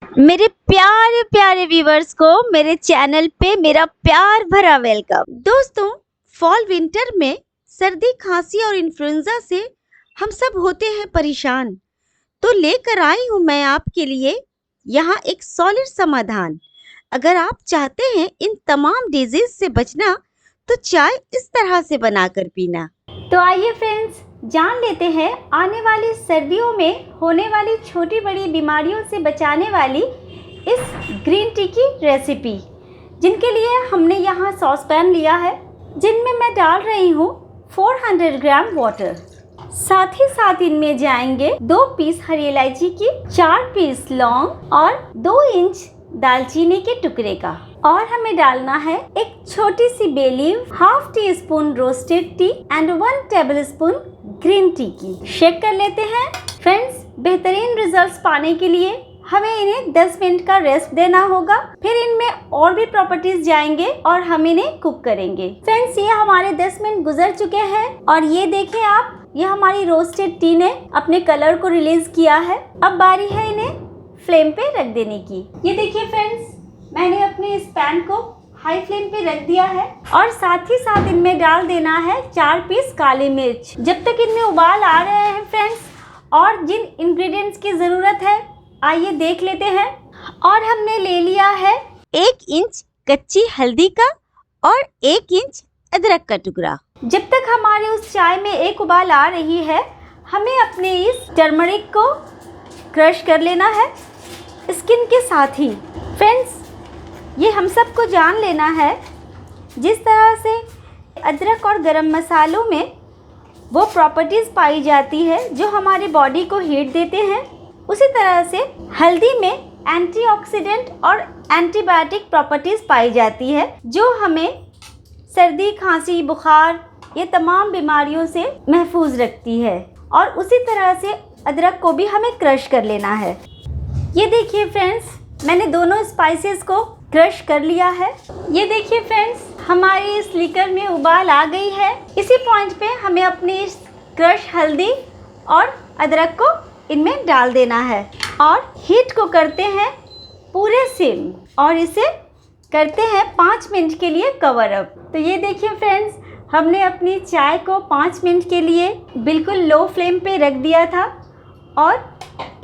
मेरे प्यारे प्यारे व्यूवर्स को मेरे चैनल पे मेरा प्यार भरा वेलकम। दोस्तों, फॉल विंटर में सर्दी खांसी और इन्फ्लुएंजा से हम सब होते हैं परेशान। तो लेकर आई हूँ मैं आपके लिए यहाँ एक सॉलिड समाधान। अगर आप चाहते हैं इन तमाम डिजीज से बचना तो चाय इस तरह से बनाकर पीना। तो आइए फ्रेंड्स, जान लेते हैं आने वाली सर्दियों में होने वाली छोटी बड़ी बीमारियों से बचाने वाली इस ग्रीन टी की रेसिपी, जिनके लिए हमने यहाँ सॉस पैन लिया है, जिनमें मैं डाल रही हूँ 400 ग्राम वाटर। साथ ही साथ इनमें जाएंगे 2 पीस हरी इलायची की, 4 पीस लौंग और 2 इंच दालचीनी के टुकड़े का। और हमें डालना है एक छोटी सी bay leaf, half teaspoon roasted tea and 1 tablespoon green tea की। शेक कर लेते हैं। फ्रेंड्स, बेहतरीन रिजल्ट्स पाने के लिए हमें इन्हें 10 मिनट का रेस्ट देना होगा। फिर इनमें और भी प्रॉपर्टीज जाएंगे और हम इन्हें कुक करेंगे। फ्रेंड्स, ये हमारे 10 मिनट गुजर चुके हैं और ये देखें आप, ये हमारी रोस्टेड टी ने अपने कलर को रिलीज किया है। अब बारी है इन्हें फ्लेम पे रख देने की। ये देखिए फ्रेंड्स, मैंने अपने इस पैन को हाई फ्लेम पे रख दिया है और साथ ही साथ इनमें डाल देना है 4 पीस काली मिर्च। जब तक इनमें उबाल आ रहे हैं फ्रेंड्स, और जिन इंग्रेडिएंट्स की ज़रूरत है आइए देख लेते हैं। और हमने ले लिया है 1 इंच कच्ची हल्दी का और 1 इंच अदरक का टुकड़ा। जब तक हमारे उस चाय में एक उबाल आ रही है, हमें अपने इस टर्मरिक को क्रश कर लेना है स्किन के साथ ही। फ्रेंड्स, ये हम सबको जान लेना है, जिस तरह से अदरक और गरम मसालों में वो प्रॉपर्टीज़ पाई जाती है जो हमारे बॉडी को हीट देते हैं, उसी तरह से हल्दी में एंटीऑक्सीडेंट और एंटीबायोटिक प्रॉपर्टीज़ पाई जाती है जो हमें सर्दी खांसी बुखार ये तमाम बीमारियों से महफूज रखती है। और उसी तरह से अदरक को भी हमें क्रश कर लेना है। ये देखिए फ्रेंड्स, मैंने दोनों स्पाइसेस को क्रश कर लिया है। ये देखिए फ्रेंड्स, हमारी इस लिकर में उबाल आ गई है। इसी पॉइंट पे हमें अपनी इस क्रश हल्दी और अदरक को इनमें डाल देना है और हीट को करते हैं पूरे सिम और इसे करते हैं 5 मिनट के लिए कवर अप। तो ये देखिए फ्रेंड्स, हमने अपनी चाय को 5 मिनट के लिए बिल्कुल लो फ्लेम पे रख दिया था और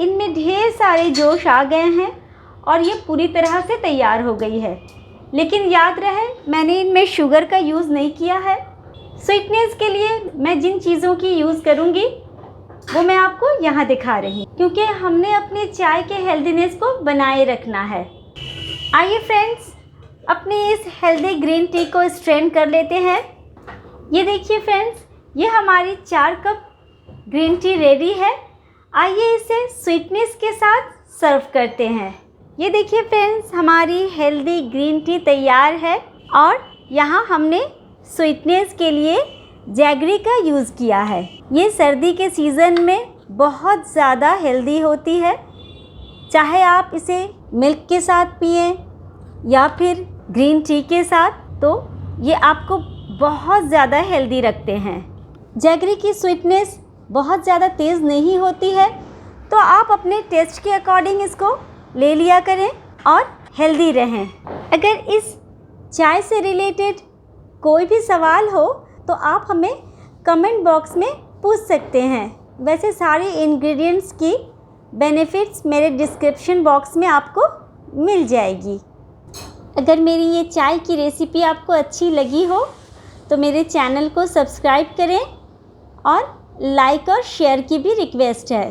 इनमें ढेर सारे जोश आ गए हैं और ये पूरी तरह से तैयार हो गई है। लेकिन याद रहे, मैंने इनमें शुगर का यूज़ नहीं किया है। स्वीटनेस के लिए मैं जिन चीज़ों की यूज़ करूँगी वो मैं आपको यहाँ दिखा रही हूँ, क्योंकि हमने अपनी चाय के हेल्दीनेस को बनाए रखना है। आइए फ्रेंड्स, अपनी इस हेल्दी ग्रीन टी को स्ट्रेन कर लेते हैं। ये देखिए फ्रेंड्स, ये हमारी 4 कप ग्रीन टी रेडी है। आइए इसे स्वीटनेस के साथ सर्व करते हैं। ये देखिए फ्रेंड्स, हमारी हेल्दी ग्रीन टी तैयार है और यहाँ हमने स्वीटनेस के लिए जैगरी का यूज़ किया है। ये सर्दी के सीज़न में बहुत ज़्यादा हेल्दी होती है। चाहे आप इसे मिल्क के साथ पिएं या फिर ग्रीन टी के साथ, तो ये आपको बहुत ज़्यादा हेल्दी रखते हैं। जैगरी की स्वीटनेस बहुत ज़्यादा तेज़ नहीं होती है, तो आप अपने टेस्ट के अकॉर्डिंग इसको ले लिया करें और हेल्दी रहें। अगर इस चाय से रिलेटेड कोई भी सवाल हो तो आप हमें कमेंट बॉक्स में पूछ सकते हैं। वैसे सारे इंग्रेडिएंट्स की बेनिफिट्स मेरे डिस्क्रिप्शन बॉक्स में आपको मिल जाएगी। अगर मेरी ये चाय की रेसिपी आपको अच्छी लगी हो तो मेरे चैनल को सब्सक्राइब करें और लाइक और शेयर की भी रिक्वेस्ट है।